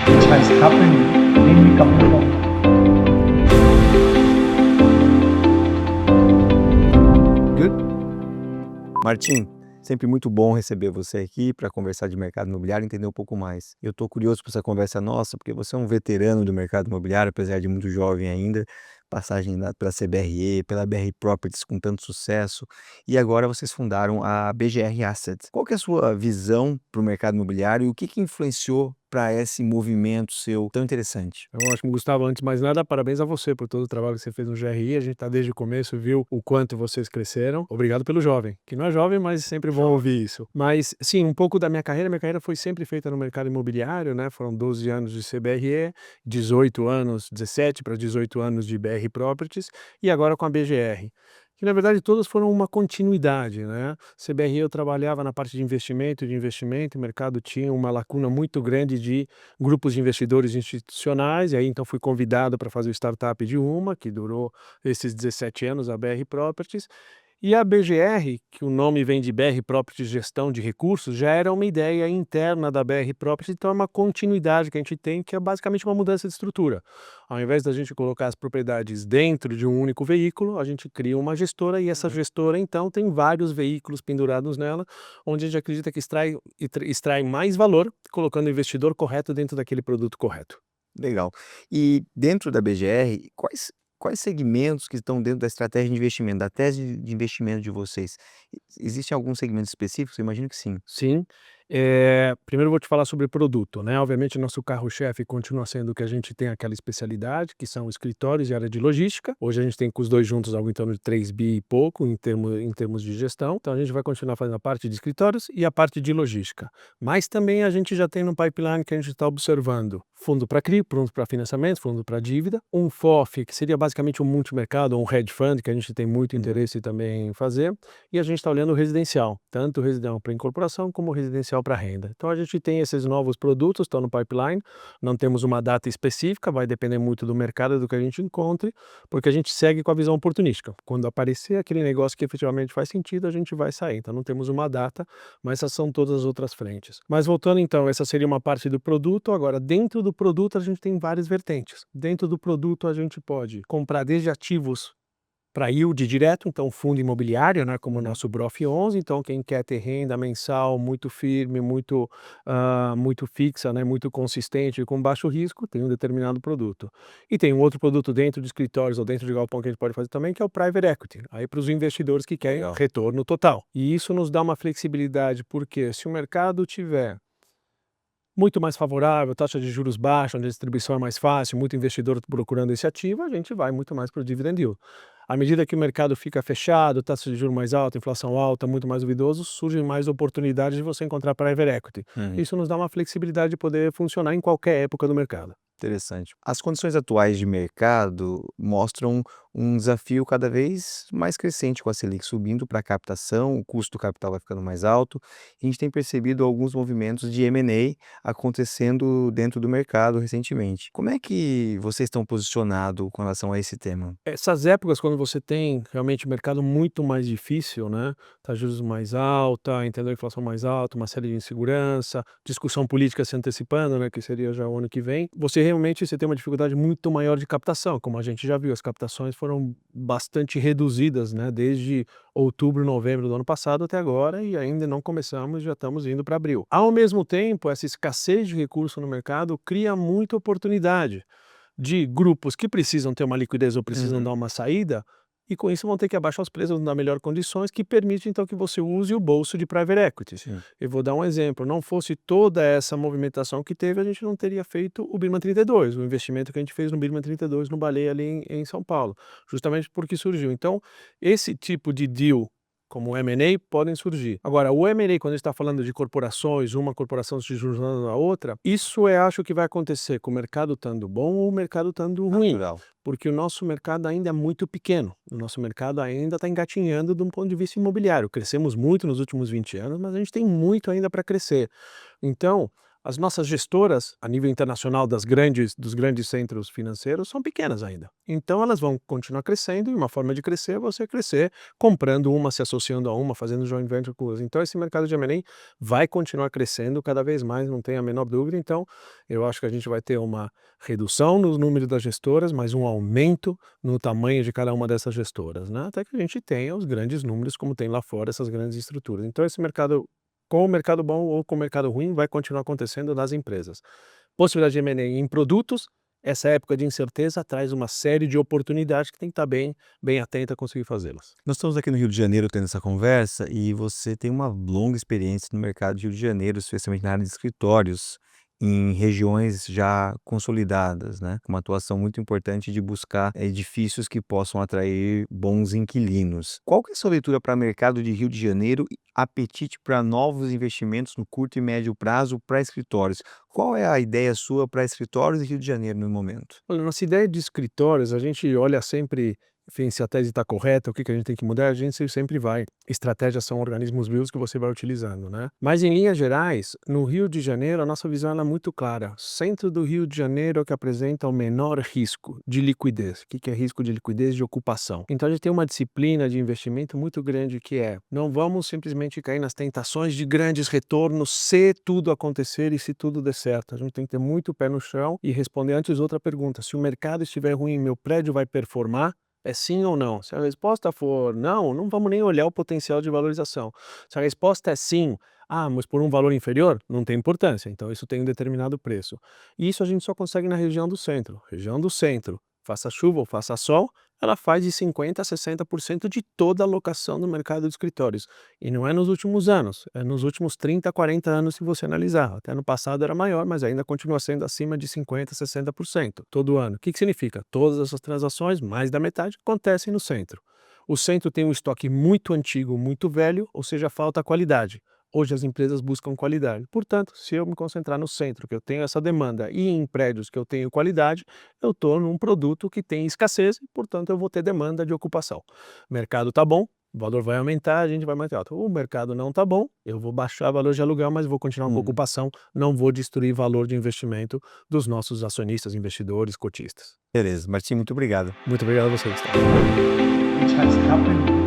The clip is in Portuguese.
which has happened in a couple of Good. Martim, sempre muito bom receber você aqui para conversar de mercado imobiliário e entender um pouco mais. Eu estou curioso por essa conversa nossa, porque você é um veterano do mercado imobiliário, apesar de muito jovem ainda, passagem pela CBRE, pela BR Properties com tanto sucesso, e agora vocês fundaram a BGR Assets. Qual que é a sua visão para o mercado imobiliário e o que influenciou para esse movimento seu tão interessante? Ótimo, Gustavo. Antes de mais nada, parabéns a você por todo o trabalho que você fez no GRI. A gente está desde o começo, viu o quanto vocês cresceram. Obrigado pelo jovem, que não é jovem, mas sempre bom ouvir isso. Mas, sim, um pouco da minha carreira foi sempre feita no mercado imobiliário, né? Foram 12 anos de CBRE, 18 anos, 17 para 18 anos de BR Properties e agora com a BGR. Que na verdade todas foram uma continuidade, né? CBRE eu trabalhava na parte de investimento, o mercado tinha uma lacuna muito grande de grupos de investidores institucionais, e aí então fui convidado para fazer o startup de uma, que durou esses 17 anos, a BR Properties, e a BGR, que o nome vem de BR Properties Gestão de Recursos, já era uma ideia interna da BR Properties, então é uma continuidade que a gente tem, que é basicamente uma mudança de estrutura. Ao invés da gente colocar as propriedades dentro de um único veículo, a gente cria uma gestora e essa gestora então tem vários veículos pendurados nela, onde a gente acredita que extrai mais valor colocando o investidor correto dentro daquele produto correto. Legal. E dentro da BGR, quais segmentos que estão dentro da estratégia de investimento, da tese de investimento de vocês? Existem alguns segmentos específicos? Eu imagino que sim. Sim. Primeiro eu vou te falar sobre produto, né, obviamente nosso carro-chefe continua sendo que a gente tem aquela especialidade, que são escritórios e área de logística. Hoje a gente tem com os 2 juntos algo em torno de 3 bi e pouco em termos de gestão, então a gente vai continuar fazendo a parte de escritórios e a parte de logística. Mas também a gente já tem no pipeline que a gente está observando fundo para CRI, fundo para financiamento, fundo para dívida, um FOF, que seria basicamente um multimercado, um hedge fund, que a gente tem muito interesse também em fazer, e a gente está olhando o residencial, tanto o residencial para incorporação como o residencial para renda. Então a gente tem esses novos produtos, estão no pipeline, não temos uma data específica, vai depender muito do mercado, do que a gente encontre, porque a gente segue com a visão oportunística. Quando aparecer aquele negócio que efetivamente faz sentido, a gente vai sair. Então não temos uma data, mas essas são todas as outras frentes. Mas voltando então, essa seria uma parte do produto. Agora, dentro do produto a gente tem várias vertentes. Dentro do produto a gente pode comprar desde ativos para yield direto, então fundo imobiliário, né, como o nosso BROF11, então quem quer ter renda mensal muito firme, muito fixa, né, muito consistente e com baixo risco, tem um determinado produto. E tem um outro produto dentro de escritórios ou dentro de galpão que a gente pode fazer também, que é o Private Equity, aí para os investidores que querem Legal. retorno total. E isso nos dá uma flexibilidade, porque se o mercado tiver muito mais favorável, taxa de juros baixa, onde a distribuição é mais fácil, muito investidor procurando esse ativo, a gente vai muito mais para o dividend yield. À medida que o mercado fica fechado, taxa de juros mais alta, inflação alta, muito mais duvidoso, surgem mais oportunidades de você encontrar private equity. Uhum. Isso nos dá uma flexibilidade de poder funcionar em qualquer época do mercado. Interessante. As condições atuais de mercado mostram um desafio cada vez mais crescente com a Selic subindo para a captação, o custo do capital vai ficando mais alto. E a gente tem percebido alguns movimentos de M&A acontecendo dentro do mercado recentemente. Como é que vocês estão posicionados com relação a esse tema? Essas épocas, quando você tem realmente o mercado muito mais difícil, né? Taxa de juros mais alta, entendeu? Inflação mais alta, uma série de insegurança, discussão política se antecipando, né? Que seria já o ano que vem. Você tem uma dificuldade muito maior de captação, como a gente já viu. As captações foram bastante reduzidas, né? Desde outubro, novembro do ano passado até agora, e ainda não começamos, já estamos indo para abril. Ao mesmo tempo, essa escassez de recurso no mercado cria muita oportunidade de grupos que precisam ter uma liquidez ou precisam dar uma saída, e com isso vão ter que abaixar os preços, dar melhor condições, que permite então que você use o bolso de private equities. Sim. Eu vou dar um exemplo, não fosse toda essa movimentação que teve, a gente não teria feito o Birman 32, o investimento que a gente fez no Birman 32, no Baleia ali em São Paulo, justamente porque surgiu. Então, esse tipo de deal como o M&A podem surgir. Agora, o M&A, quando a gente está falando de corporações, uma corporação se juntando a outra, isso acho que vai acontecer com o mercado estando bom ou o mercado estando ruim, Natural. porque o nosso mercado ainda é muito pequeno, o nosso mercado ainda está engatinhando de um ponto de vista imobiliário. Crescemos muito nos últimos 20 anos, mas a gente tem muito ainda para crescer. Então, As nossas gestoras, a nível internacional dos grandes centros financeiros, são pequenas ainda. Então elas vão continuar crescendo, e uma forma de crescer é você crescer comprando uma, se associando a uma, fazendo joint venture com outras. Então esse mercado de M&A vai continuar crescendo cada vez mais, não tem a menor dúvida. Então eu acho que a gente vai ter uma redução no número das gestoras, mas um aumento no tamanho de cada uma dessas gestoras, né? Até que a gente tenha os grandes números como tem lá fora, essas grandes estruturas. Então esse mercado, com o mercado bom ou com o mercado ruim, vai continuar acontecendo nas empresas. Possibilidade de M&A em produtos, essa época de incerteza traz uma série de oportunidades que tem que estar bem atento a conseguir fazê-las. Nós estamos aqui no Rio de Janeiro tendo essa conversa e você tem uma longa experiência no mercado de Rio de Janeiro, especialmente na área de escritórios, em regiões já consolidadas, né? Com uma atuação muito importante de buscar edifícios que possam atrair bons inquilinos. Qual que é a sua leitura para o mercado de Rio de Janeiro e apetite para novos investimentos no curto e médio prazo para escritórios? Qual é a ideia sua para escritórios de Rio de Janeiro no momento? Olha, nossa ideia de escritórios, a gente olha sempre, enfim, se a tese está correta, o que a gente tem que mudar, a gente sempre vai. Estratégias são organismos vivos que você vai utilizando, né? Mas em linhas gerais, no Rio de Janeiro, a nossa visão ela é muito clara. Centro do Rio de Janeiro é o que apresenta o menor risco de liquidez. O que é risco de liquidez? De ocupação. Então a gente tem uma disciplina de investimento muito grande que é, não vamos simplesmente cair nas tentações de grandes retornos se tudo acontecer e se tudo der certo. A gente tem que ter muito pé no chão e responder antes outra pergunta. Se o mercado estiver ruim, meu prédio vai performar? É sim ou não? Se a resposta for não, não vamos nem olhar o potencial de valorização. Se a resposta é sim, mas por um valor inferior, não tem importância. Então isso tem um determinado preço. E isso a gente só consegue na região do centro. Região do centro, faça chuva ou faça sol, ela faz de 50% a 60% de toda a alocação do mercado de escritórios. E não é nos últimos anos, é nos últimos 30, 40 anos se você analisar. Até no passado era maior, mas ainda continua sendo acima de 50%, 60% todo ano. O que significa? Todas essas transações, mais da metade, acontecem no centro. O centro tem um estoque muito antigo, muito velho, ou seja, falta qualidade. Hoje as empresas buscam qualidade. Portanto, se eu me concentrar no centro, que eu tenho essa demanda, e em prédios que eu tenho qualidade, eu estou num produto que tem escassez e, portanto, eu vou ter demanda de ocupação. O mercado está bom, o valor vai aumentar, a gente vai manter alto. O mercado não está bom, eu vou baixar o valor de aluguel, mas vou continuar com ocupação, não vou destruir valor de investimento dos nossos acionistas, investidores, cotistas. Beleza, Martim, muito obrigado. Muito obrigado a vocês. Which has happened